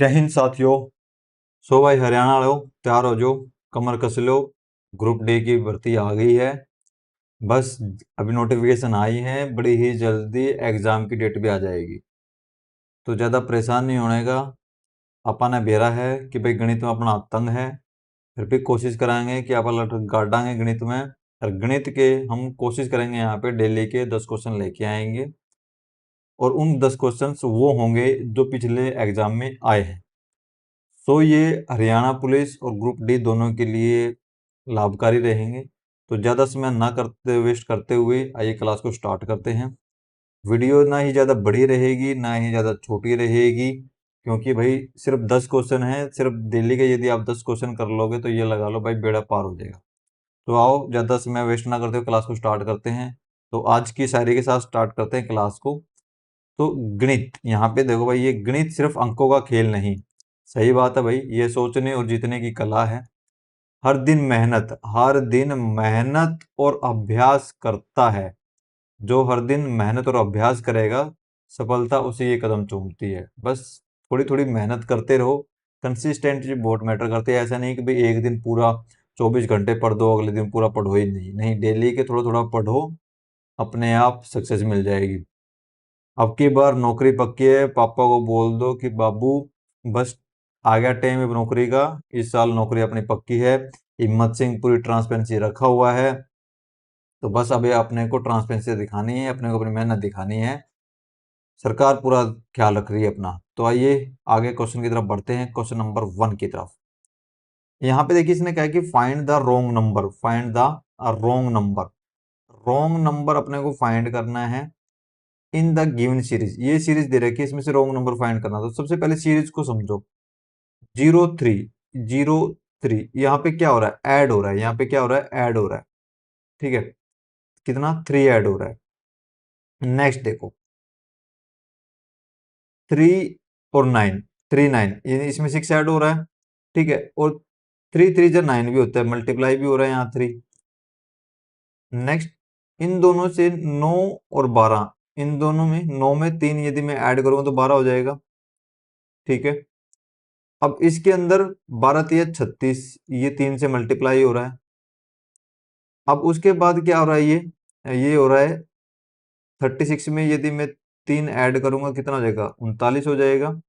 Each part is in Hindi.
जय हिंद साथियों। सो भाई हरियाणा वालों तैयार हो जाओ, कमर कस लो। ग्रुप डी की भर्ती आ गई है। बस अभी नोटिफिकेशन आई है, बड़ी ही जल्दी एग्जाम की डेट भी आ जाएगी, तो ज़्यादा परेशान नहीं होने का। अपन ने बेरा है कि भाई गणित में अपना तंग है, फिर भी कोशिश कराएंगे कि अपन लट गाड़ांगे गणित में। और गणित के हम कोशिश करेंगे यहाँ पे डेली के 10 क्वेश्चन लेके आएंगे, और उन 10 क्वेश्चन वो होंगे जो पिछले एग्जाम में आए हैं। तो ये हरियाणा पुलिस और ग्रुप डी दोनों के लिए लाभकारी रहेंगे। तो ज़्यादा समय ना करते वेस्ट करते हुए आइए क्लास को स्टार्ट करते हैं। वीडियो ना ही ज़्यादा बड़ी रहेगी ना ही ज़्यादा छोटी रहेगी, क्योंकि भाई सिर्फ 10 क्वेश्चन हैं। सिर्फ दिल्ली के यदि आप 10 क्वेश्चन कर लोगे तो ये लगा लो भाई बेड़ा पार हो जाएगा। तो आओ ज़्यादा समय वेस्ट ना करते हुए क्लास को स्टार्ट करते हैं। तो आज की शायरी के साथ स्टार्ट करते हैं क्लास को। तो गणित, यहाँ पे देखो भाई, ये गणित सिर्फ अंकों का खेल नहीं। सही बात है भाई, ये सोचने और जीतने की कला है। हर दिन मेहनत और अभ्यास करता है। जो हर दिन मेहनत और अभ्यास करेगा, सफलता उसी के कदम चूमती है। बस थोड़ी थोड़ी मेहनत करते रहो। कंसिस्टेंटली बहुत मैटर करती है। ऐसा नहीं कि भाई एक दिन पूरा 24 घंटे पढ़ दो, अगले दिन पूरा पढ़ो ही नहीं। नहीं, डेली के थोड़ा थोड़ा पढ़ो, अपने आप सक्सेस मिल जाएगी। अब की बार नौकरी पक्की है। पापा को बोल दो कि बाबू बस आ गया टाइम अब नौकरी का। इस साल नौकरी अपनी पक्की है। हिम्मत सिंह पूरी ट्रांसपेरेंसी रखा हुआ है। तो बस अभी अपने को ट्रांसपेरेंसी दिखानी है, अपने को अपनी मेहनत दिखानी है। सरकार पूरा ख्याल रख रही है अपना। तो आइए आगे क्वेश्चन की तरफ बढ़ते हैं, क्वेश्चन नंबर 1 की तरफ। यहाँ पे देखिए इसने कहा कि find the wrong number. Find the wrong number. Wrong number अपने को फाइंड करना है इन द गिवन सीरीज। ये सीरीज दे रखी है, इसमें से रोंग नंबर फाइंड करना। तो सबसे पहले सीरीज को समझो। 03 03, यहाँ पे क्या हो रहा है? ऐड हो रहा है। यहाँ पे क्या हो रहा है? ऐड हो रहा है। ठीक है, कितना? 3 ऐड हो रहा है। नेक्स्ट देखो, 3 और 9, 3 9, इसमें 6 ऐड हो रहा है। ठीक है, और 3 3 जब 9 भी होता है, मल्टीप्लाई भी हो रहा है यहाँ 3। नेक्स्ट, इन दोनों से 9 और 12, इन दोनों में 9 में 3 यदि मैं ऐड करूंगा तो 12 हो जाएगा। ठीक है, अब इसके अंदर 12 तिया 36, ये 3 से मल्टीप्लाई हो रहा है। अब उसके बाद क्या हो रहा है? ये हो रहा है 36 में यदि मैं 3 ऐड करूंगा कितना हो जाएगा? 39 हो जाएगा।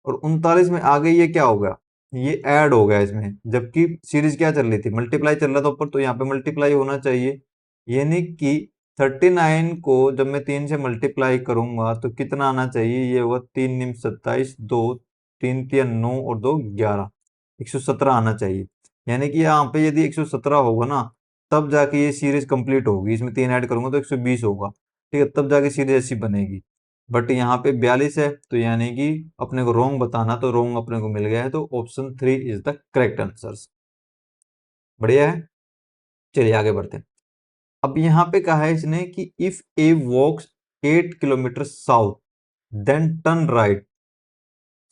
और 39 में आगे ये क्या हो गया? ये ऐड हो गया इसमें, जबकि सीरीज क्या चल रही थी? मल्टीप्लाई चल रहा था ऊपर, तो यहाँ पे मल्टीप्लाई होना चाहिए। यानी कि 39 को जब मैं 3 से मल्टीप्लाई करूंगा तो कितना आना चाहिए? ये होगा 3 निम 27, 2 3 तिया 9 और 2 11, 117 आना चाहिए। यानी कि यहाँ पे यदि 117 होगा ना, तब जाके ये सीरीज कंप्लीट होगी। इसमें 3 ऐड करूंगा तो 120 होगा। ठीक है, तब जाके सीरीज ऐसी बनेगी। बट यहाँ पे 42 है, तो यानी कि अपने को रोंग बताना, तो रोंग अपने को मिल गया है। तो option 3 is the correct answer. बढ़िया है, चलिए आगे बढ़ते हैं। अब यहाँ पे कहा है इसने कि if a walks 8 kilometre south then turn right.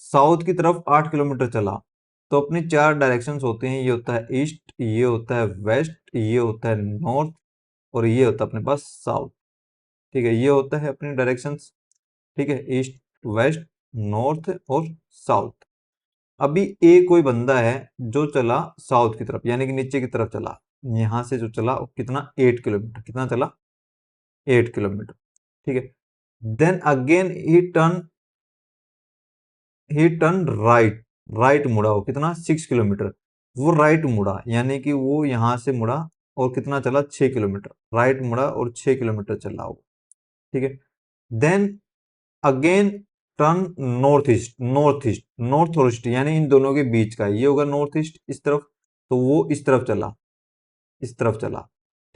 South की तरफ 8 किलोमीटर चला, तो अपनी 4 डायरेक्शंस होते हैं। ये होता है ईस्ट, ये होता है वेस्ट, ये होता है नॉर्थ, और ये होता है अपने पास साउथ। ठीक है, ये होता है अपनी डायरेक्शंस। ठीक है, ईस्ट, वेस्ट, नॉर्थ और साउथ। अभी ए कोई बंदा है जो चला साउथ की तरफ, यानी कि नीचे की तरफ चला। यहां से जो चला वो कितना? 8 किलोमीटर। कितना चला? 8 किलोमीटर। ठीक है, देन अगेन ही टर्न राइट। राइट मुड़ा, वो कितना? 6 किलोमीटर। वो राइट मुड़ा, यानी कि वो यहां से मुड़ा और कितना चला? 6 किलोमीटर। राइट मुड़ा और 6 किलोमीटर चला वो। ठीक है, then again turn north east. North और ईस्ट यानी इन दोनों के बीच का, ये होगा नॉर्थ ईस्ट इस तरफ, तो वो इस तरफ चला, इस तरफ चला।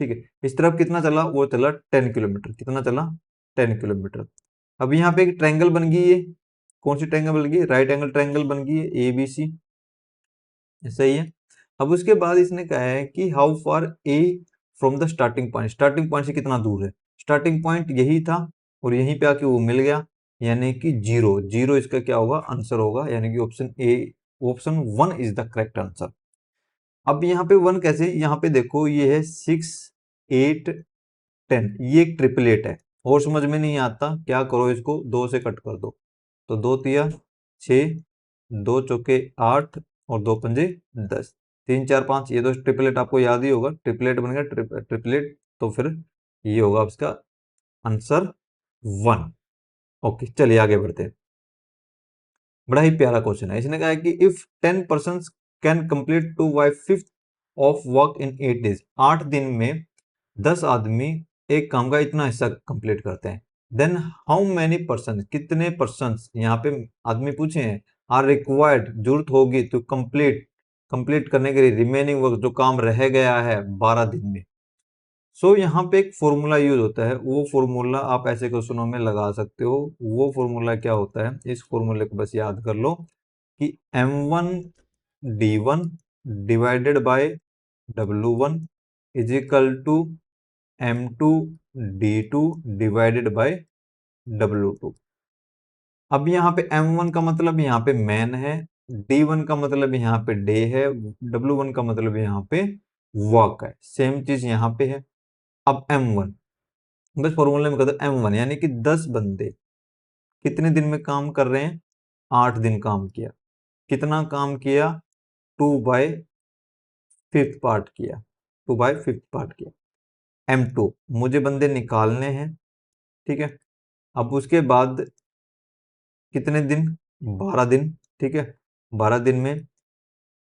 ठीक है, इस तरफ कितना चला? वो चला 10 किलोमीटर। कितना चला? 10 किलोमीटर। अब यहाँ पे एक ट्रायंगल बन गई है। कौन सी ट्रायंगल बन गई? राइट एंगल ट्रायंगल बन गई है, ए बी सी। सही है। अब उसके बाद इसने कहा है कि how far A from the starting point. Starting point से कितना दूर है? स्टार्टिंग पॉइंट यही था और यहीं पे आके वो मिल गया, यानी कि 0। 0 इसका क्या होगा? आंसर होगा, यानी कि option A, option 1 is the correct answer. अब यहाँ पे 1 कैसे? यहाँ पे देखो, ये है 6 8 10, ये एक ट्रिपलेट है। और समझ में नहीं आता क्या करो, इसको 2 से कट कर दो, तो 2 तिया 6, 2 चौके 8 और 2 पंजे 10, 3 4 5, ये तो ट्रिपलेट आपको याद ही होगा, ट्रिपलेट बन गया ट्रिपलेट, तो फिर ये होगा आपका आंसर 1। ओके, चलिए आगे बढ़ते हैं। बड़ा ही प्यारा क्वेश्चन है। इसने कहा है कि if 10 person can complete 2/5 of work in 8 days, 8 दिन में 10 आदमी एक काम का इतना हिस्सा कंप्लीट करते हैं, देन हाउ मेनी पर्सन, कितने पर्सन यहाँ पे आदमी पूछे हैं, आर रिक्वायर्ड, जरूरत होगी तो कंप्लीट करने के लिए रिमेनिंग वर्क, जो काम रह गया है 12 दिन में। सो यहाँ पे एक फॉर्मूला यूज होता है, वो फॉर्मूला आप ऐसे क्वेश्चनों में लगा सकते हो। वो फॉर्मूला क्या होता है, इस फॉर्मूले को बस याद कर लो कि m1 d1 divided by w1 is equal to m2 d2 divided by w2। अब यहाँ पे m1 का मतलब यहाँ पे मैन है, d1 का मतलब यहाँ पे डे है, w1 का मतलब यहाँ पे वर्क है, सेम चीज यहाँ पे है। अब m1 बस फॉर्मूले में कहते हैं m1 यानी कि 10 बंदे कितने दिन में काम कर रहे हैं, 8 दिन काम किया। कितना काम किया, 2/5 पार्ट किया, 2/5 पार्ट किया। m2 मुझे बंदे निकालने हैं, ठीक है। अब उसके बाद कितने दिन, 12 दिन, ठीक है। 12 दिन में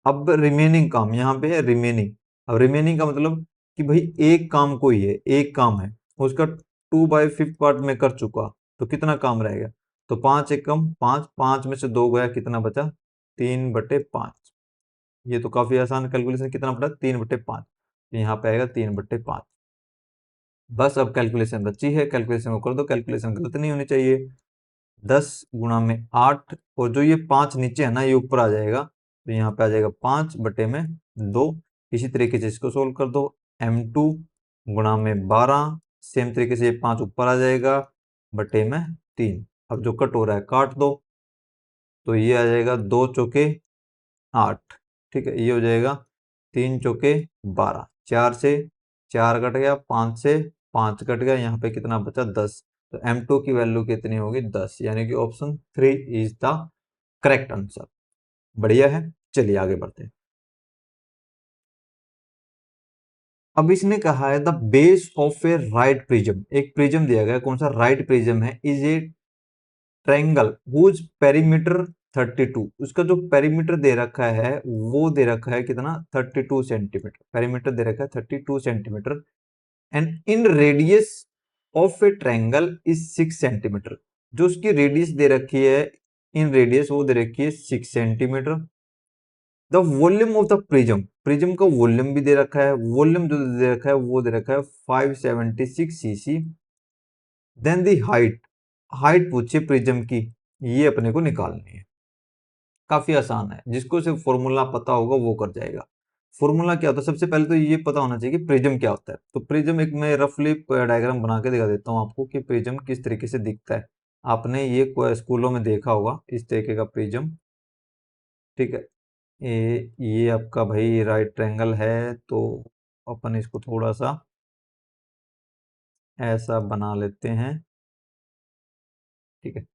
अब रिमेनिंग काम यहाँ पे है रिमेनिंग। अब रिमेनिंग का मतलब कि भाई एक काम कोई है, एक काम है उसका 2/5 पार्ट में कर चुका, तो कितना काम रहेगा, तो 5 एकम 5, 5 में से 2 गया, कितना बचा, 3/5। ये तो काफी आसान कैलकुलेशन, कितना बटा, 3/5, यहाँ पे आएगा 3/5। बस अब कैलकुलेशन बची है, कैलकुलेशन को कर दो, कैलकुलेशन गलत नहीं होनी चाहिए। 10 गुणा में 8, और जो ये 5 नीचे है ना, ये ऊपर आ जाएगा, तो यहाँ पे आ जाएगा 5/2। इसी तरीके से इसको सोल्व कर दो, m2 गुणा में 12, सेम तरीके से ये 5 ऊपर आ जाएगा, बटे में 3। अब जो कट हो रहा है काट दो, तो ये आ जाएगा 2 चौके 8, ठीक है। ये हो जाएगा 3 चौके 12, 4 से 4 कट गया, 5 से 5 कट गया, यहाँ पे कितना बचा, 10। तो m2 की वैल्यू कितनी होगी, 10, यानी कि option 3 is the correct answer. बढ़िया है, चलिए आगे बढ़ते हैं। अब इसने कहा है the base of a right prism, एक प्रिज्म दिया गया, कौन सा, राइट प्रिज्म है, is a triangle whose perimeter 32, उसका जो पेरीमीटर दे रखा है वो दे रखा है कितना, 32 सेंटीमीटर, पेरीमीटर दे रखा है 32 centimetre, and in radius of A triangle is 6 centimetre, जो उसकी रेडियस दे रखी है, इन रेडियस वो दे रखी है 6 centimetre. The volume of the prism, prism का वॉल्यूम भी दे रखा है, वॉल्यूम जो दे रखा है वो दे रखा है 576 cc. Then the height, height पूछिए प्रिज्म की, ये अपने को निकालनी है। काफी आसान है, जिसको सिर्फ फॉर्मूला पता होगा वो कर जाएगा। फॉर्मूला क्या होता है, सबसे पहले तो ये पता होना चाहिए कि प्रिज्म क्या होता है। तो प्रिज्म एक मैं रफली डायग्राम बना के दिखा देता हूँ आपको कि प्रिज्म किस तरीके से दिखता है। आपने ये स्कूलों में देखा होगा इस तरीके का प्रिज्म, ठीक है। ये आपका भाई राइट ट्रायंगल है, तो अपन इसको थोड़ा सा ऐसा बना लेते हैं, ठीक है।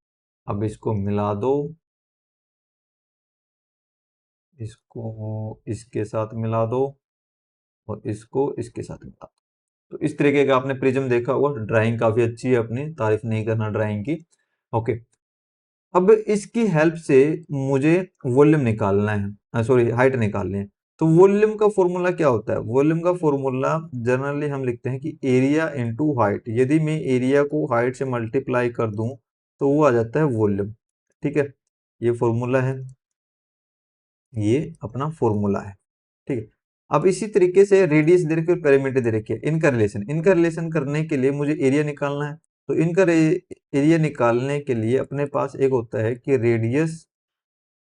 अब इसको मिला दो, इसको इसके साथ मिला दो, और इसको इसके साथ मिला दो। तो इस तरीके का आपने प्रिज्म देखा होगा, ड्राइंग काफी अच्छी है, अपनी तारीफ नहीं करना ड्राइंग की। ओके, अब इसकी हेल्प से मुझे वॉल्यूम निकालना है, सॉरी हाइट निकालनी है। तो वॉल्यूम का फॉर्मूला क्या होता है, वॉल्यूम का फॉर्मूला जनरली हम लिखते हैं कि एरिया इनटू हाइट। यदि मैं एरिया को हाइट से मल्टीप्लाई कर दूं तो वो आ जाता है वॉल्यूम, ठीक है। ये फॉर्मूला है, ये अपना फॉर्मूला है, ठीक है। अब इसी तरीके से रेडियस दे रखी है, पेरीमीटर दे रखी है, इनका रिलेशन करने के लिए मुझे एरिया निकालना है। तो इनका एरिया निकालने के लिए अपने पास एक होता है कि रेडियस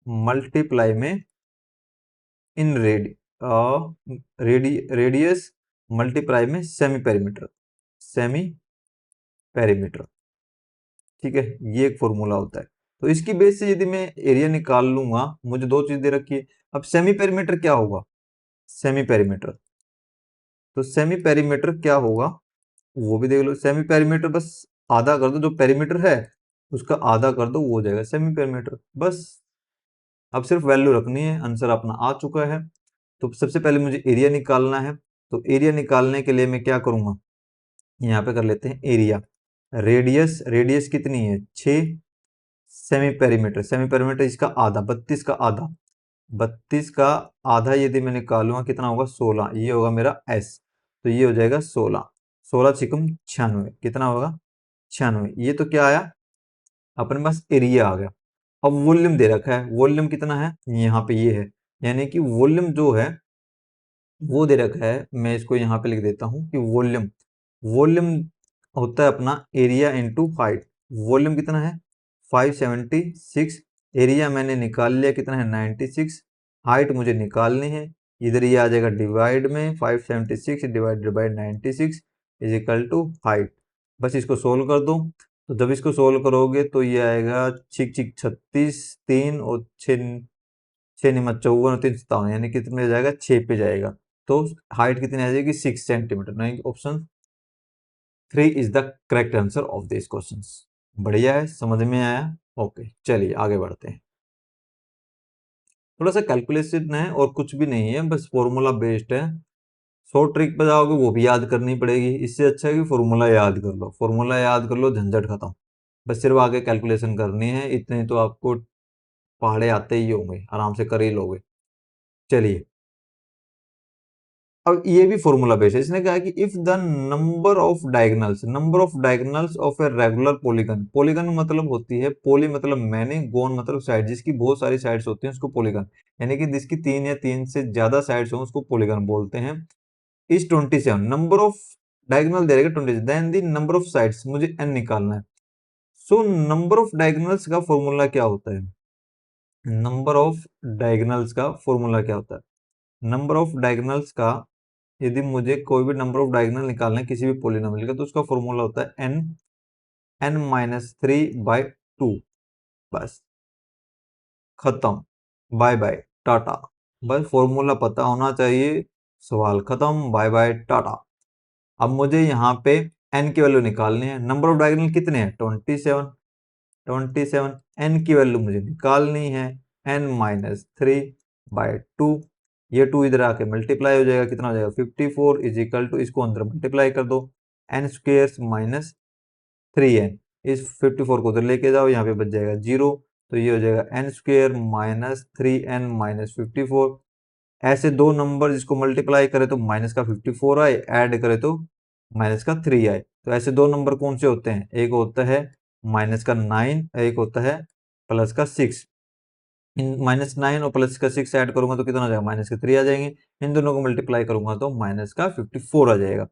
मल्टीप्लाई में इन रेडियस मल्टीप्लाई में सेमी पेरीमीटर, सेमी पेरीमीटर, ठीक है। ये एक फॉर्मूला होता है। तो इसकी बेस से यदि मैं एरिया निकाल लूंगा, मुझे दो चीज दे रखी है। अब सेमी पेरीमीटर क्या होगा, सेमी पेरीमीटर, तो सेमी पेरीमीटर क्या होगा वो भी देख लो। सेमी पेरीमीटर बस आधा कर दो, जो पेरीमीटर है उसका आधा कर दो, वो हो जाएगा सेमी पेरीमीटर, बस। अब सिर्फ वैल्यू रखनी है, आंसर अपना आ चुका है। तो सबसे पहले मुझे एरिया निकालना है, तो एरिया निकालने के लिए मैं क्या करूंगा, यहाँ पे कर लेते हैं एरिया। रेडियस, रेडियस कितनी है 6, सेमी पेरीमीटर, सेमी पेरीमीटर इसका आधा, 32 का आधा, 32 का आधा यदि मैं निकालूंगा कितना होगा 16, ये होगा मेरा एस, तो ये हो जाएगा 16, 16 छिकम 96, कितना होगा 96। ये तो क्या आया, अपने पास एरिया आ गया। अब वॉल्यूम दे रखा है, वॉल्यूम कितना है यहाँ पे ये है, यानी कि वॉल्यूम जो है वो दे रखा है, मैं इसको यहाँ पे लिख देता हूँ कि वॉल्यूम, वॉल्यूम होता है अपना एरिया इंटू हाइट। वॉल्यूम कितना है 576, एरिया मैंने निकाल लिया कितना है 96, हाइट मुझे निकालनी है, इधर ये आ जाएगा डिवाइड में 576 divided by 96 is equal to height. बस इसको सोल्व कर दो, तो जब इसको सोल्व करोगे तो ये आएगा छिक छिक 36, 3 और 6 निमा 54 और 3 57, यानी कितने में जाएगा 6 पे जाएगा। तो हाइट कितनी आ जाएगी 6 सेंटीमीटर, नहीं option 3 is the correct answer of this question. बढ़िया है, समझ में आया। ओके चलिए आगे बढ़ते हैं। थोड़ा सा कैलकुलेशन है और कुछ भी नहीं है, बस फॉर्मूला बेस्ड है। 100 ट्रिक पे जाओगे वो भी याद करनी पड़ेगी, इससे अच्छा है कि फॉर्मूला याद कर लो, फॉर्मूला याद कर लो झंझट खत्म। बस सिर्फ आगे कैलकुलेशन करनी है, इतने तो आपको पहाड़े आते ही होंगे, आराम से कर ही लोगे। चलिए अब ये भी फॉर्मूला बेस्ड है, इसने कहा कि if the number of diagonals, number of diagonals of a regular polygon, polygon मतलब होती है, पॉली मतलब मैंने, गोन मतलब साइड, जिसकी बहुत सारी साइड्स होती हैं उसको पॉलीगन, यानी कि जिसकी 3 या 3 से ज्यादा साइड्स हो उसको पॉलीगन बोलते हैं। इस 27 नंबर ऑफ डायगोनल दे रहेगा 27, then the number of sides मुझे n निकालना है। सो नंबर ऑफ डायगोनल्स का फॉर्मूला क्या होता है, नंबर ऑफ डायगोनल्स का फॉर्मूला क्या होता है, नंबर ऑफ डायगोनल्स का यदि मुझे कोई भी नंबर ऑफ डायगोनल निकालना है किसी भी पॉलिनोमियल का, तो उसका फॉर्मूला होता है n n-3/2। बस खत्म, बाय बाय टाटा। बस फॉर्मूला पता होना चाहिए, सवाल खत्म, बाय बाय टाटा। अब मुझे यहाँ पे n की वैल्यू निकालनी है, नंबर ऑफ डायगोनल कितने हैं 27, 27 n की वैल्यू मुझे निकालनी है n-3/2, ये 2 इधर आके मल्टीप्लाई हो जाएगा, कितना हो जाएगा 54 इज इक्वल टू, इसको अंदर मल्टीप्लाई कर दो, n स्क्वेयर माइनस 3n, इस 54 को उधर लेके जाओ, यहाँ पे बच जाएगा 0, तो ये हो जाएगा n square minus 3n minus 54। ऐसे दो नंबर जिसको मल्टीप्लाई करे तो माइनस का 54 आए, ऐड करे तो माइनस का 3 आए, तो ऐसे दो नंबर कौन से होते हैं, एक होता है माइनस का 9, एक होता है प्लस का 6। इन -9 और प्लस का 6 ऐड करूंगा तो कितना हो जाएगा माइनस के 3 आ जाएंगे, इन दोनों को मल्टीप्लाई करूंगा तो माइनस का 54 आ जाएगा।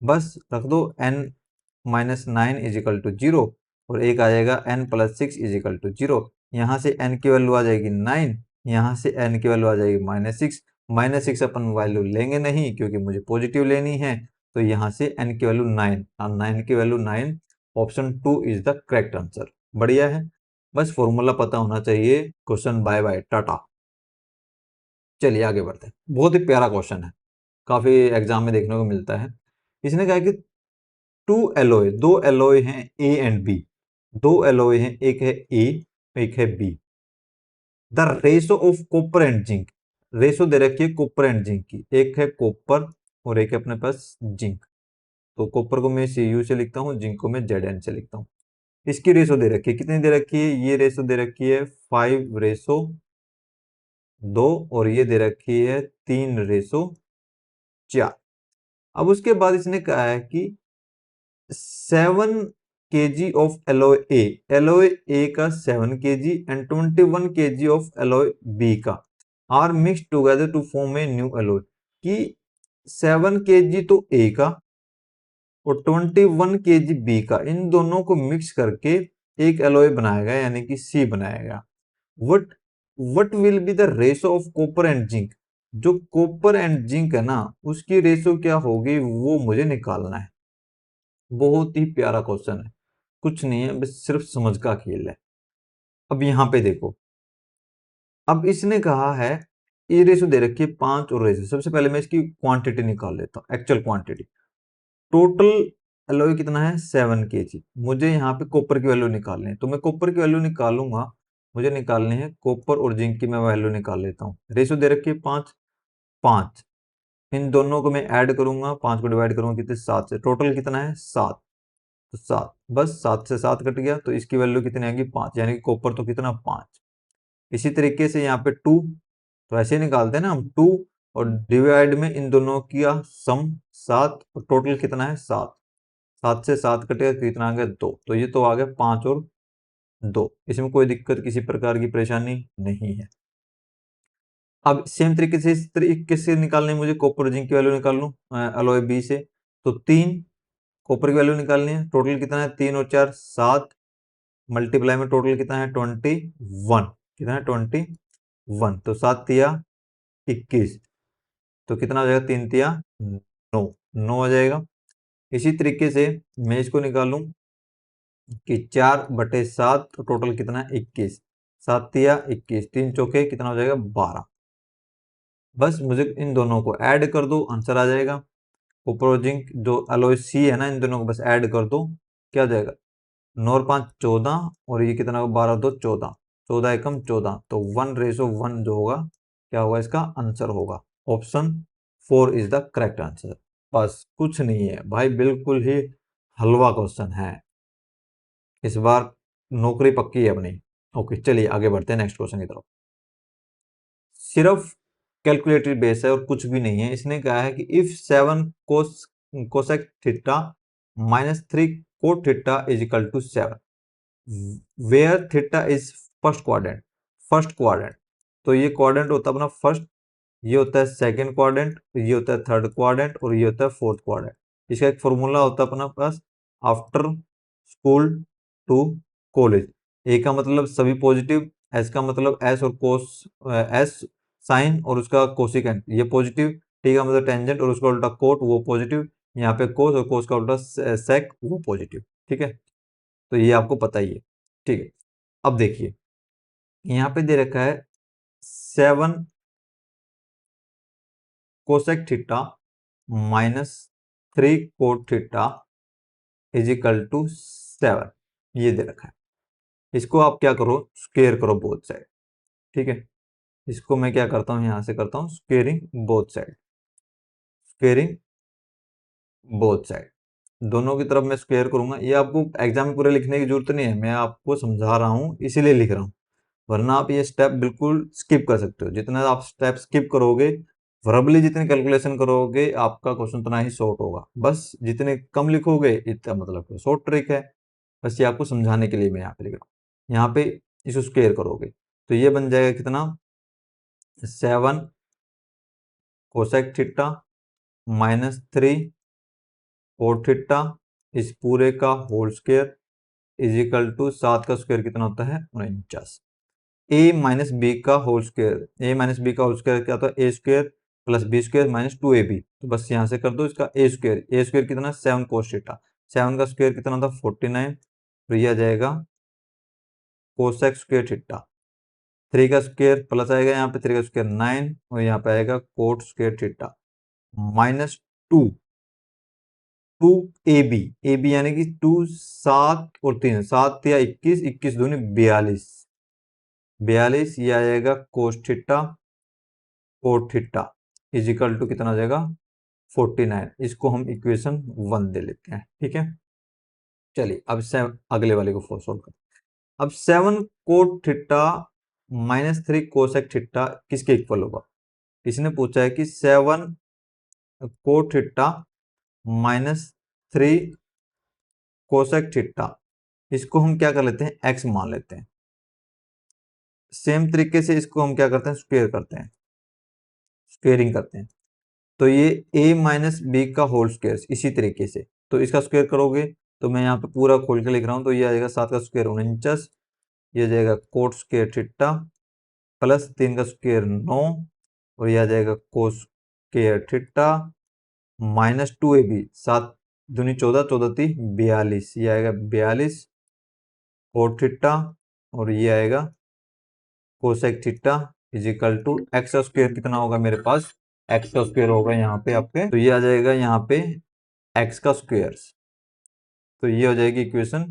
बस रख दो n-9 इज इक्वल टू 0 और एक आ जाएगा n+6 इज इक्वल टू 0। यहाँ से n की वैल्यू आ जाएगी 9, यहाँ से n की वैल्यू आ जाएगी -6, -6 अपन वैल्यू लेंगे नहीं क्योंकि मुझे पॉजिटिव लेनी है, तो यहाँ से n की वैल्यू 9 और 9 की value 9, option 2 is the correct answer. बढ़िया है, बस फॉर्मूला पता होना चाहिए, क्वेश्चन बाय बाय टाटा। चलिए आगे बढ़ते हैं, बहुत ही प्यारा क्वेश्चन है, काफी एग्जाम में देखने को मिलता है। इसने कहा कि टू एलोय, दो एलोय हैं ए एंड बी, दो एलोय हैं, एक है ए एक है B. The ratio of copper and zinc, ratio दे रखी है कॉपर एंड जिंक की, एक है कॉपर और एक है अपने पास जिंक, तो कॉपर को मैं Cu से लिखता हूँ, जिंक को मैं Zn से लिखता हूँ। इसकी रेशो दे रखी है, कितनी दे रखी है, ये रेशो दे रखी है 5:2 और ये दे रखी है 3:4। अब उसके बाद इसने कहा है कि 7 kg of alloy A, alloy A का 7 kg and 21 kg of alloy B का are mix together to form a new alloy, कि 7 kg तो ए का और 21 kg बी का, इन दोनों को मिक्स करके एक एलोय बनाएगा यानी कि सी बनाएगा। What what will be the ratio of copper and zinc, जो कॉपर एंड जिंक है ना उसकी रेशो क्या होगी वो मुझे निकालना है। बहुत ही प्यारा क्वेश्चन है, कुछ नहीं है, बस सिर्फ समझ का खेल है। अब यहां पे देखो, अब इसने कहा है ये रेशो दे रखी है 5 और रेशो, सबसे पहले मैं इसकी क्वांटिटी निकाल लेता हूँ, एक्चुअल क्वांटिटी। टोटल एलॉय कितना है 7 kg, मुझे यहाँ पे कॉपर की वैल्यू निकालनी है, तो मैं कॉपर की वैल्यू निकालूंगा मुझे निकालनी है कॉपर और जिंक की। मैं वैल्यू निकाल लेता हूँ। रेशो दे रखी है 5, 5। इन दोनों को मैं ऐड करूंगा, 5 को डिवाइड करूंगा कितने, 7 से। टोटल कितना है, 7। तो 7, बस 7 से 7 कट गया, तो इसकी वैल्यू कितनी आएगी, 5। यानी कि कॉपर तो कितना, 5। इसी तरीके से यहाँ पे 2, तो ऐसे निकालते हैं ना हम, 2 और डिवाइड में इन दोनों का सम 7, और टोटल कितना है, 7। 7 से 7 कटेगा तो कितना आ गया, 2। तो ये तो आ गया 5 और 2। इसमें कोई दिक्कत, किसी प्रकार की परेशानी नहीं है। अब सेम तरीके से इस तरीके से निकालने मुझे कॉपर जिंक की वैल्यू निकाल लूँ अलॉय बी से। तो 3 कॉपर की वैल्यू निकालनी है। टोटल कितना है, 3 और 4 7, मल्टीप्लाई में टोटल कितना है, 21। कितना है, 21। तो 7 तिया 21, तो कितना हो जाएगा, 3 तिया 9, 9 हो जाएगा। इसी तरीके से मैं इसको निकालूं कि 4/7, तो टोटल कितना है, 21। 7 तिया 21, 3 चौके कितना हो जाएगा, 12। बस मुझे इन दोनों को ऐड कर दो, आंसर आ जाएगा। कॉपर और जिंक जो अलॉय सी है ना, इन दोनों को बस ऐड कर दो, क्या हो जाएगा, 9 और 5 14, और ये कितना होगा, 12 2 14, 14 एकम 14। तो 1:1 जो होगा, क्या होगा, इसका आंसर होगा option 4 is the correct answer. बस कुछ नहीं है भाई, बिल्कुल ही हलवा क्वेश्चन है। इस बार नौकरी पक्की है अपनी। ओके, चलिए आगे बढ़ते हैं नेक्स्ट क्वेश्चन की तरफ। सिर्फ कैलकुलेटेड बेस है और कुछ भी नहीं है। इसने कहा है कि if 7 cosec theta -3 cot theta is equal to 7, where theta is first quadrant. First quadrant, तो ये क्वाड्रेंट होता है अपना फर्स्ट, ये होता है सेकंड क्वाड्रेंट, ये होता है थर्ड क्वाड्रेंट, और ये होता है फोर्थ क्वाड्रेंट। इसका एक फॉर्मूला होता है अपना पास, आफ्टर स्कूल टू कॉलेज। ए का मतलब सभी पॉजिटिव, एस का मतलब एस और कोस, एस साइन और उसका कोसिकेंट ये पॉजिटिव, टी का मतलब टेंजेंट और उसका उल्टा कोट वो पॉजिटिव, यहाँ पे कोस और कोस का उल्टा सेक वो पॉजिटिव। ठीक है, तो ये आपको पता ही है। ठीक है, अब देखिए यहाँ पे दे रखा है 7 cosec theta -3 cot theta is equal to 7, ये दे रखा है। इसको आप क्या करो, स्क्वेयर करो बोथ साइड। ठीक है, इसको मैं क्या करता हूँ, यहां से करता हूँ squaring both side. Squaring both side, दोनों की तरफ मैं स्क्वेयर करूंगा। ये आपको एग्जाम में पूरे लिखने की जरूरत नहीं है, मैं आपको समझा रहा हूँ इसीलिए लिख रहा हूँ। वरना आप ये स्टेप बिल्कुल स्किप कर सकते हो। जितना आप स्टेप स्किप करोगे, वर्बली जितनी कैलकुलेशन करोगे, आपका क्वेश्चन उतना ही शॉर्ट होगा। बस जितने कम लिखोगे इतना मतलब शॉर्ट ट्रिक है। बस ये आपको समझाने के लिए मैं यहाँ पे लिख रहा हूँ। यहाँ पे इसको स्क्वेयर करोगे तो ये बन जाएगा कितना, 7 कोसेक थीटा -3 कोट थीटा इस पूरे का whole square is equal to 7 का स्क्वायर कितना होता है, 49। ए माइनस बी का whole square, a minus b का होल स्क्वायर क्या होता है, a square plus b square minus 2ab। तो बस यहाँ से कर दो इसका ए स्क्वायर। ए स्क्वायर कितना, 7 कोस थीटा। 7 का स्क्वायर कितना होता है, 49। तो ये आ जाएगा कोसेक स्क्वायर थीटा। 3 का स्क्वायर प्लस आएगा, यहाँ पे 3 का स्क्वायर 9, और यहाँ पे आएगा coat square theta -2 2ab। ab यानी कि 2 7 और 3 7 या 21, 21 दूनी 42, 42 ये आ जाएगा cos theta cot theta is equal to कितना आ जाएगा, 49। इसको हम इक्वेशन 1 दे लेते हैं। ठीक है, चलिए अब अगले वाले को सोल्व करते हैं। अब 7 कोट थीटा -3 कोसेक थीटा किसके इक्वल होगा। इसने पूछा है कि 7 कोट थीटा -3 कोसेक थीटा, इसको हम क्या कर लेते हैं, एक्स मान लेते हैं। सेम तरीके से इसको हम क्या करते हैं, स्क्वेयर करते हैं, स्क्वेयरिंग करते हैं। तो ये a माइनस बी का होल स्क्वायर इसी तरीके से, तो इसका स्क्वायर करोगे तो मैं यहाँ पे पूरा खोल के लिख रहा हूँ। तो ये आ जाएगा 7 का स्क्वायर 49, ये जाएगा कोट स्क्वायर थीटा प्लस 3 का स्क्वायर 9, और ये आ जाएगा कोस स्क्वायर थीटा -2ab। 7 दूनी 14, 14 ती 42, ये आएगा 42 कोट थीटा, और ये आएगा cosec theta is equal to x का स्क्वायर कितना होगा मेरे पास, एक्स का स्क्वायर होगा यहाँ पे आपके, तो ये आ जाएगा यहाँ पे एक्स का स्क्वायर। तो ये हो जाएगी इक्वेशन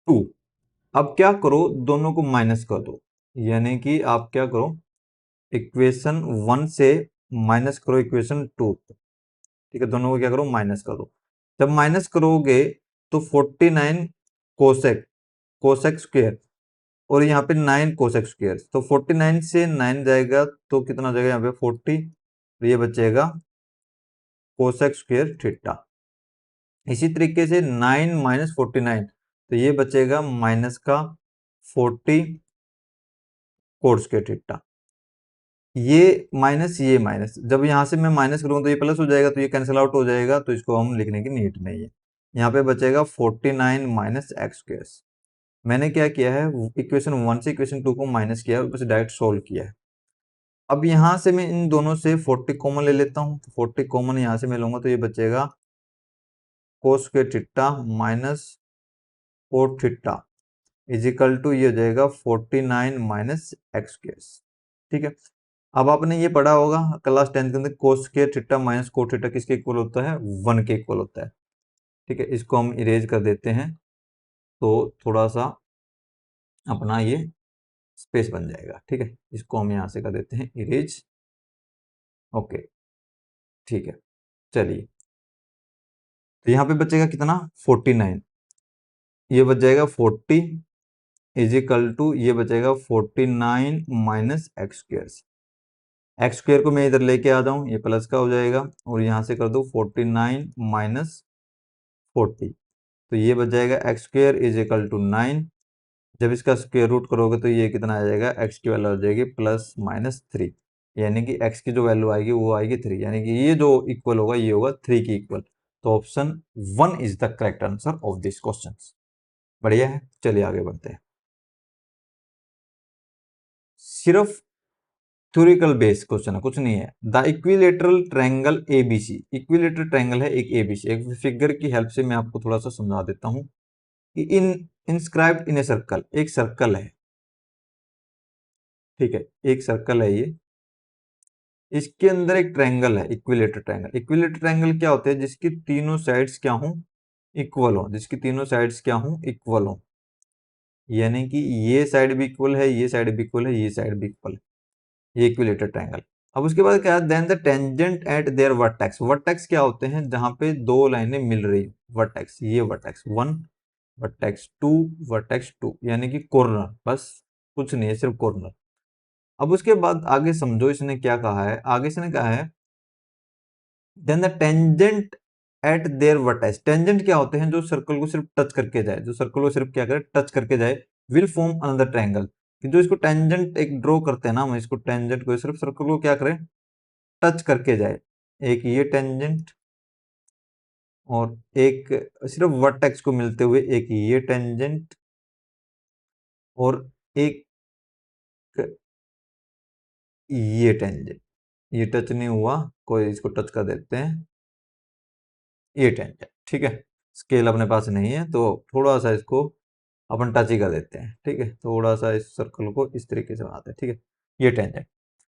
2। अब क्या करो, दोनों को माइनस कर दो, यानी कि आप क्या करो, इक्वेशन 1 से माइनस करो इक्वेशन 2, ठीक है, दोनों को क्या करो, माइनस कर दो। जब माइनस करोगे तो 49 कोसेक कोसेक स्क्वायर और यहाँ पे 9 कोसेक स्क्वायर, तो 49 से 9 जाएगा तो कितना जाएगा यहाँ पे 40, तो ये बचेगा कोसेक स्क्वायर थीटा। इसी तरीके से 9 माइनस 49, तो ये बचेगा माइनस का 40 कोट स्क्वायर थीटा। ये माइनस, जब यहाँ से मैं माइनस करूंगा तो ये प्लस हो जाएगा, तो ये कैंसिल आउट हो जाएगा, तो इसको हम लिखने की नीड नहीं है। यहाँ पे बचेगा 49 माइनस एक्स स्क्वायर। मैंने क्या किया है, इक्वेशन 1 से इक्वेशन 2 को माइनस किया है, बस डायरेक्ट सोल्व किया है। अब यहाँ से मैं इन दोनों से 40 कॉमन ले लेता हूँ, तो 40 कॉमन यहाँ से मैं लूंगा तो ये बचेगा cos square theta minus cot theta is equal to ये हो जाएगा 49 माइनस एक्स स्क्वायर। ठीक है, अब आपने ये पढ़ा होगा क्लास 10 के अंदर कोस square theta minus cot theta किसके इक्वल होता है, 1 के इक्वल होता है। ठीक है, इसको हम इरेज कर देते हैं, तो थोड़ा सा अपना ये स्पेस बन जाएगा। ठीक है, इसको हम यहाँ से कर देते हैं इरेज। ओके, ठीक है, चलिए, तो यहाँ पे बचेगा कितना, 49, ये बच जाएगा 40 इजिकल टू ये बचेगा 49 minus x square. X square को मैं इधर लेके आ जाऊं, ये प्लस का हो जाएगा, और यहाँ से कर दो 49 माइनस 40, तो ये बच जाएगा एक्स स्क्वायर इजिकल टू 9। जब इसका स्क्वायर रूट करोगे तो ये कितना आ जाएगा, एक्स की वैल्यू आ जाएगी प्लस माइनस 3, यानी कि एक्स की जो वैल्यू आएगी वो आएगी 3, यानी कि ये जो इक्वल होगा ये होगा 3 की इक्वल। तो option 1 is the correct answer of this question. बढ़िया है, चलिए आगे बढ़ते हैं। सिर्फ थ्योरिकल बेस क्वेश्चन है, कुछ नहीं है। The equilateral triangle ABC, equilateral triangle है एक एबीसी, एक फिगर की हेल्प से मैं आपको थोड़ा सा समझा देता हूं कि इन इंस्क्राइब्ड इन ए सर्कल, एक सर्कल है, ठीक है, एक सर्कल है ये, इसके अंदर एक ट्रायंगल है, इक्विलेटरल ट्रायंगल। इक्विलेटरल ट्रायंगल क्या होते हैं, जिसकी तीनों साइड्स क्या हों, इक्वल हो, जिसकी तीनों साइड्स क्या हों, इक्वल हो, यानी कि ये साइड भी इक्वल है, ये साइड भी इक्वल है, ये साइड भी इक्वल है, ये इक्विलेटरल ट्रायंगल। अब उसके बाद क्या है, then the tangent at their vertex, vertex क्या होते हैं, जहां पे दो लाइनें मिल रही, वर्टेक्स, ये वर्टेक्स 1, वर्टेक्स 2, वर्टेक्स 2, यानी कि कॉर्नर, बस कुछ नहीं है, सिर्फ कॉर्नर। अब उसके बाद आगे समझो इसने क्या कहा है, आगे इसने कहा है then the tangent at their vertex. Tangent क्या होते हैं, जो सर्कल को सिर्फ टच करके जाए, जो सर्कल को सिर्फ क्या करे, टच करके जाए, विल फॉर्म अनदर ट्रायंगल। कि जो इसको टेंजेंट एक ड्रॉ करते हैं ना, हम इसको टेंजेंट को सिर्फ सर्कल को क्या करें, टच करके जाए, एक ये टेंजेंट और एक सिर्फ वर्टेक्स को मिलते हुए एक ये टेंजेंट और एक ये टेंजेंट, ये टच नहीं हुआ, कोई इसको टच कर देते हैं, ये टेंजेंट। ठीक है, स्केल अपने पास नहीं है तो थोड़ा सा इसको अपन टच ही कर देते हैं। ठीक है, थोड़ा सा इस सर्कल को इस तरीके से बनाते हैं। ठीक है, ये टेंजेंट।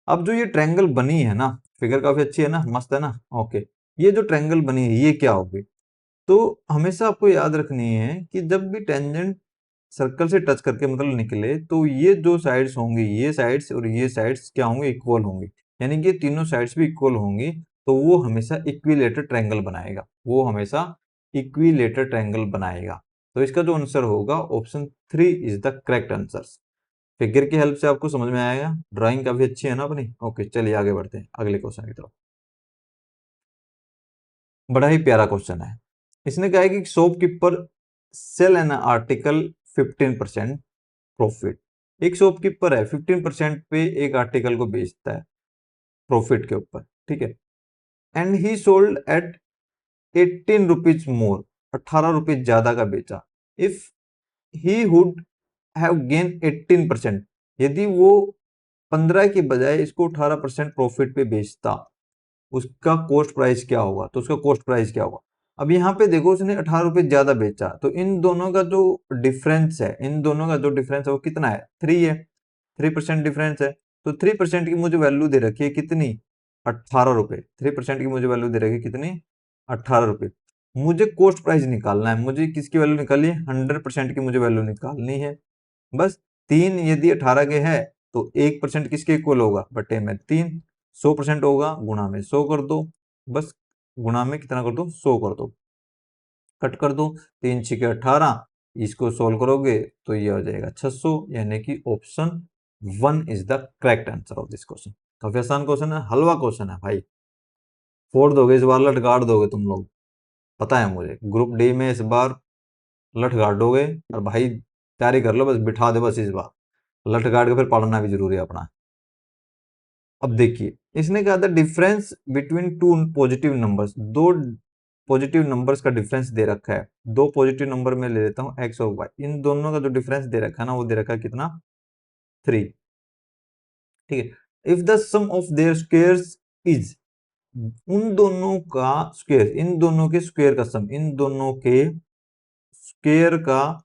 अब जो ये ट्रायंगल बनी है ना, फिगर काफी अच्छी है ना, मस्त है ना। ओके, ये जो ट्रायंगल बनी है ये क्या होगी, तो हमेशा आपको याद रखनी है कि जब भी टेंजेंट सर्कल से टच करके मतलब निकले, तो ये जो साइड्स होंगी, ये साइड्स और ये साइड्स क्या होंगे, इक्वल होंगी, यानी कि तीनों साइड्स भी इक्वल होंगी, तो वो हमेशा इक्विलेटर ट्रायंगल बनाएगा, वो हमेशा इक्विलेटर ट्रायंगल बनाएगा। तो इसका जो आंसर होगा option 3 is the correct answer. Figure की हेल्प से आपको समझ में आएगा, ड्राइंग काफी अच्छी है ना अपनी। ओके, चलिए आगे बढ़ते हैं अगले क्वेश्चन की तरफ। बड़ा ही प्यारा क्वेश्चन है। इसने कहा है कि shopkeeper sell an article 15% profit. एक शॉपकीपर है, 15% पे एक आर्टिकल को बेचता है प्रॉफिट के ऊपर, ठीक है, and he sold at 18 rupees more, 18 रुपए ज्यादा का बेचा। If he would have gain 18%, यदि वो 15 की बजाय इसको 18% प्रॉफिट पे बेचता, उसका कॉस्ट प्राइस क्या होगा, तो उसका कॉस्ट प्राइस क्या होगा। अब यहाँ पे देखो उसने 18 रुपए ज्यादा बेचा, तो इन दोनों का जो डिफरेंस है, इन दोनों का जो डिफरेंस है वो कितना है, 3 है, 3% डिफरेंस है। तो 3% की मुझे वैल्यू दे रखी है कितनी, 18 रुपए। 3% की मुझे वैल्यू दे रखी है कितनी, 18 रुपए। मुझे कॉस्ट प्राइस निकालना है, मुझे किसकी वैल्यू निकालनी है, 100% की मुझे वैल्यू निकालनी है। बस 3 यदि 18 के है तो 1% किसके इक्वल होगा, बटे में 3। 100% होगा, गुणा में 100 कर दो, बस गुणा में कितना कर दो, 100 कर दो, कट कर दो, 3 6 18, इसको सोल्व करोगे तो ये हो जाएगा 600, यानी कि option 1 is the correct answer of this question. काफी आसान क्वेश्चन है, हलवा क्वेश्चन है भाई, फोड़ दोगे इस बार, लटगाड़ दोगे तुम लोग, पता है मुझे। ग्रुप डी में इस बार लटगाड़ दोगे, और भाई तैयारी कर लो, बस बिठा दे बस इस बार, लटगाड़ के फिर पढ़ना भी जरूरी है अपना। अब देखिए इसने कहा था difference between two positive numbers, दो पॉजिटिव नंबर्स का डिफरेंस दे रखा है, दो पॉजिटिव नंबर में ले लेता हूं एक्स और वाई, इन दोनों का जो डिफरेंस दे रखा है ना, वो दे रखा है कितना, 3। ठीक है, if the sum of their squares is, उन दोनों का स्क्वायर, इन दोनों के स्क्वायर का सम, इन दोनों के स्क्वायर का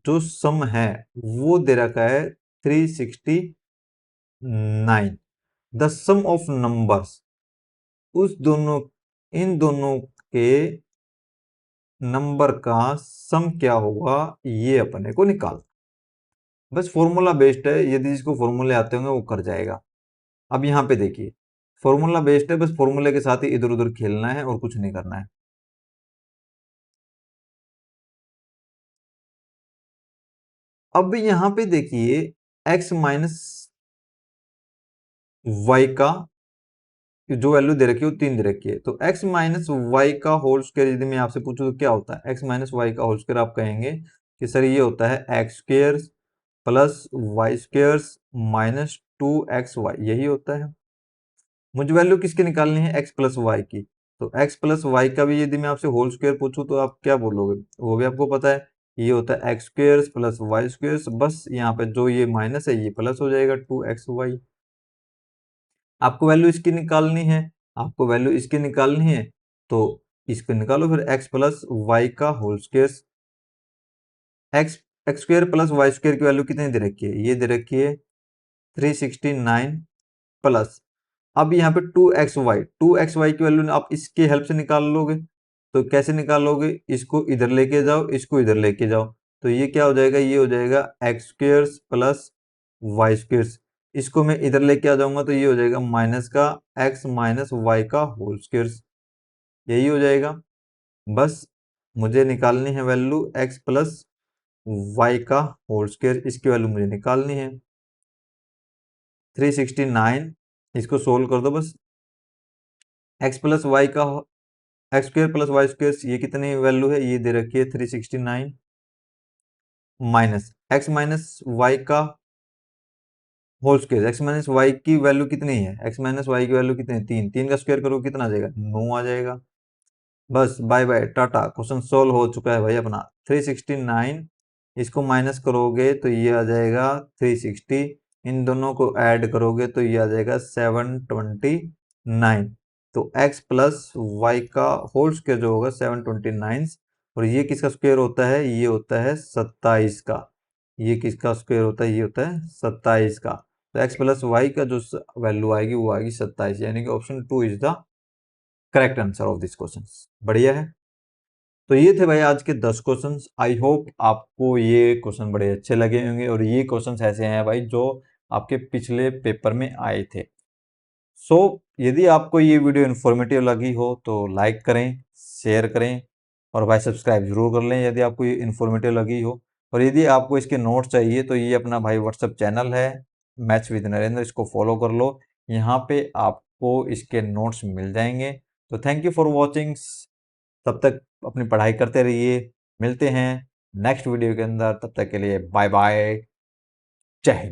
जो सम है वो दे रखा है 369। द सम ऑफ नंबर्स, उस दोनों, इन दोनों के नंबर का सम क्या होगा, ये अपने को निकाल, बस फॉर्मूला बेस्ड है, यदि इसको फॉर्मूले आते होंगे वो कर जाएगा। अब यहाँ पे देखिए फॉर्मूला बेस्ड है, बस फॉर्मूले के साथ ही इधर उधर खेलना है और कुछ नहीं करना है। अब यहाँ पे देखिए x माइनस वाई का जो वैल्यू दे रखी है वो 3 दे रखी है, तो x माइनस वाई का होल स्क्वायर यदि मैं आपसे पूछूं तो क्या होता है, x माइनस वाई का होल स्क्वायर आप कहेंगे कि सर ये होता है x square plus y square minus 2xy, यही होता है। मुझे वैल्यू किसकी निकालनी है, x प्लस वाई की, तो x प्लस वाई का भी यदि मैं आपसे होल स्क्वायर पूछूं तो आप क्या बोलोगे, वो भी आपको पता है, ये होता है x square plus y square, बस यहाँ पे जो ये माइनस है ये प्लस हो जाएगा 2xy। आपको वैल्यू इसकी निकालनी है, आपको वैल्यू इसकी निकालनी है, तो इसको निकालो फिर x प्लस वाई का whole square, x x square plus y square की वैल्यू कितनी दे रखी है, ये दे रखी है 369 प्लस, अब यहाँ पे 2xy की वैल्यू आप इसके हेल्प से निकाल लोगे, तो कैसे निकालोगे, इसको इधर लेके जाओ, इसको इधर लेके जाओ, तो ये क्या हो जाएगा, ये हो जाएगा x square plus y square, इसको मैं इधर लेके आ जाऊंगा तो ये हो जाएगा माइनस का एक्स माइनस वाई का होल स्क्वायर, यही हो जाएगा। बस मुझे निकालनी है वैल्यू एक्स प्लस वाई का होल स्क्वायर, इसकी वैल्यू मुझे निकालनी है 369, इसको सोल्व कर दो बस, एक्स प्लस वाई का x square plus y square ये कितनी वैल्यू है, ये दे रखी है 369 माइनस एक्स माइनस वाई का whole square, x minus y की वैल्यू कितनी है, एक्स माइनस वाई की वैल्यू कितनी है, 3, 3 का स्क्वायर करो कितना आ जाएगा, 9 आ जाएगा। बस bye bye tata, question solve हो चुका है भाई अपना। 369 इसको माइनस करोगे तो ये आ जाएगा 360, इन दोनों को ऐड करोगे तो ये आ जाएगा 729, तो x प्लस वाई का होल स्क्वायर जो होगा 729, और ये किसका स्क्वायर होता है, ये होता है 27 का, ये किसका स्क्वायर होता है, ये होता है 27 का, तो x प्लस वाई का जो वैल्यू आएगी वो आएगी 27, यानी कि option 2 is the correct answer of this question. बढ़िया है। तो ये थे भाई आज के 10 क्वेश्चंस। आई होप आपको ये क्वेश्चन बड़े अच्छे लगे होंगे, और ये क्वेश्चंस ऐसे हैं भाई जो आपके पिछले पेपर में आए थे। सो यदि आपको ये वीडियो इन्फॉर्मेटिव लगी हो तो लाइक करें, शेयर करें, और भाई सब्सक्राइब जरूर कर लें यदि आपको ये इन्फॉर्मेटिव लगी हो। और यदि आपको इसके नोट्स चाहिए तो ये अपना भाई व्हाट्सएप चैनल है मैथ्स विद नरेंद्र, इसको फॉलो कर लो, यहाँ पे आपको इसके नोट्स मिल जाएंगे। तो थैंक यू फॉर वॉचिंग, तब तक अपनी पढ़ाई करते रहिए, मिलते हैं नेक्स्ट वीडियो के अंदर, तब तक के लिए बाय बाय, जय हिंद।